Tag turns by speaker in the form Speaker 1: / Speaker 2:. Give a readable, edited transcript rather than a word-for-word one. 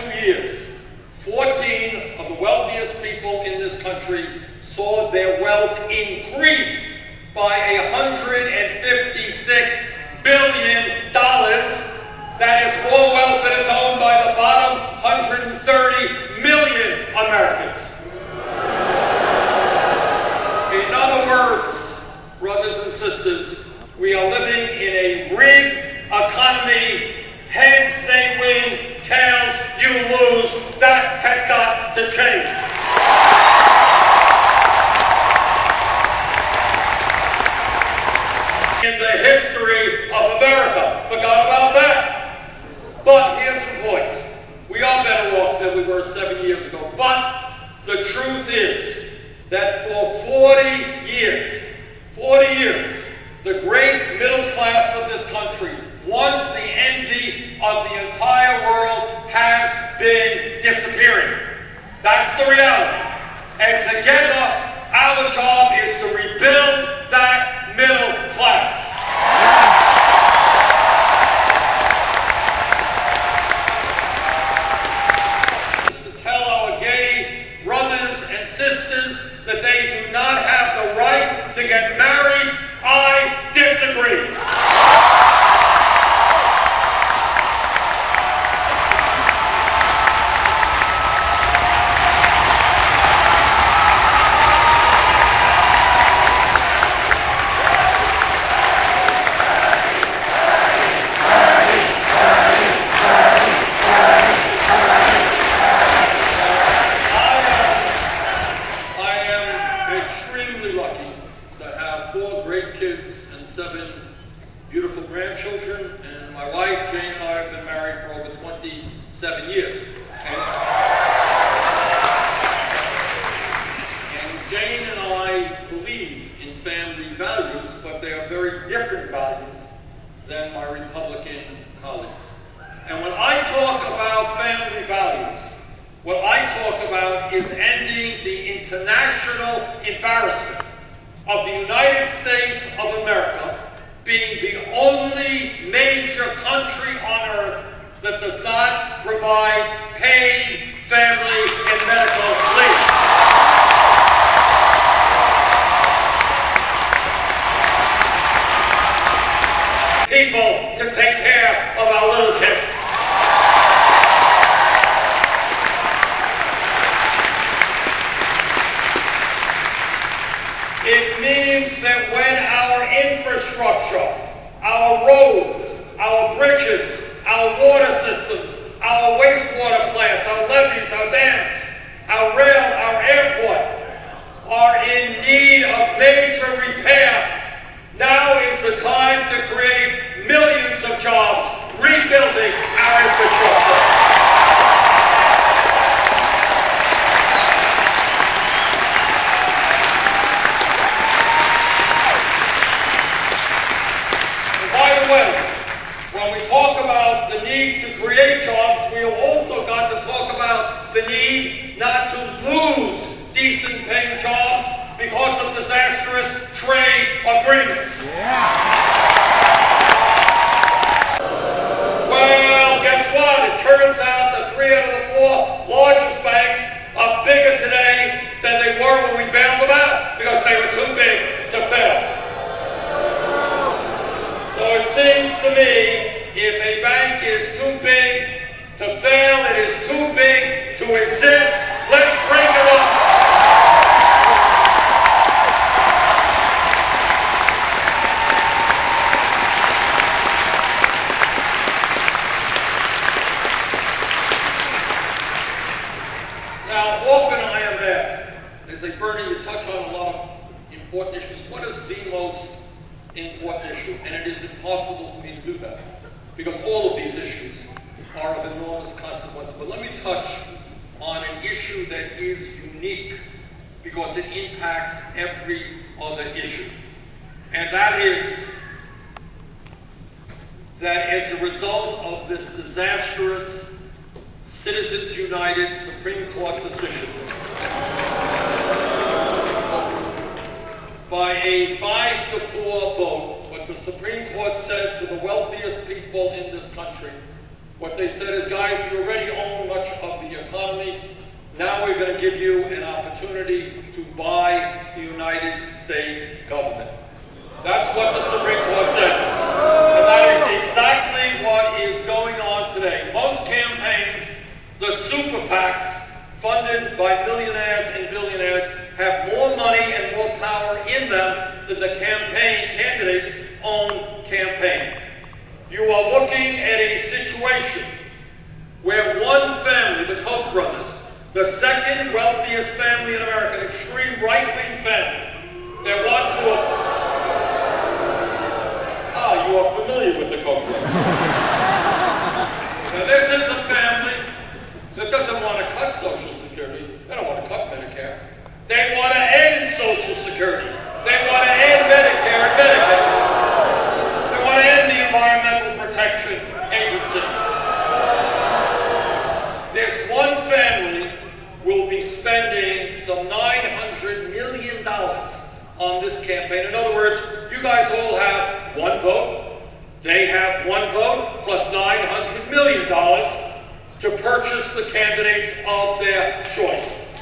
Speaker 1: 2 years, 14 of the wealthiest people in this country saw their wealth increase by $156 billion. That is more wealth that is owned by the bottom 130 million Americans. In other words, brothers and sisters, we are living in a rigged economy. Heads they win, tails you lose. That has got to change. In the history of America, forgot about that. But here's the point. We are better off than we were 7 years ago. But the truth is that for 40 years, the great middle class of this country, once the envy of the entire world, has been disappearing. That's the reality. And together, our job is to rebuild that middle class. To tell our gay brothers and sisters that they do not have the right to get married, I disagree. To take care of our little kids. It means that when our infrastructure, our roads, our bridges, our water systems, our wastewater plants, our levees, our dams, our rail, our airport are in need of major repair, now is the time to create millions of jobs, rebuilding our infrastructure. And by the way, when we talk about the need to create jobs, we have also got to talk about the need not to lose decent paying jobs because of disastrous trade agreements. Well, guess what? It turns out that 3 out of the 4 largest banks are bigger today than they were when we bailed them out because they were too big to fail. So it seems to me, if a bank is too big to fail, it is too big to exist. Let's break it up. Important issues. What is the most important issue? And it is impossible for me to do that because all of these issues are of enormous consequence. But let me touch on an issue that is unique because it impacts every other issue. And that is that as a result of this disastrous Citizens United Supreme Court decision, by a 5-4 vote, what the Supreme Court said to the wealthiest people in this country, what they said is, guys, you already own we're going to give you an opportunity to buy the United States government. That's what the Supreme Court said. And that is exactly what is going on today. Most campaigns, the super PACs, funded by millionaires and billionaires, have more money and more power in them than the campaign candidates' own campaign. You are looking at a situation where one family, the Koch brothers, the second wealthiest family in America, an extreme right-wing family, that wants to... you are familiar with the Koch brothers. Now this is a family that doesn't want to cut Social Security. They don't want to cut Medicare. They want to end Social Security. They want to end Medicare and Medicaid. They want to end the Environmental Protection Agency. This one family will be spending some $900 million on this campaign. In other words, you guys all have one vote. They have one vote plus $900 million to purchase the candidates of their choice.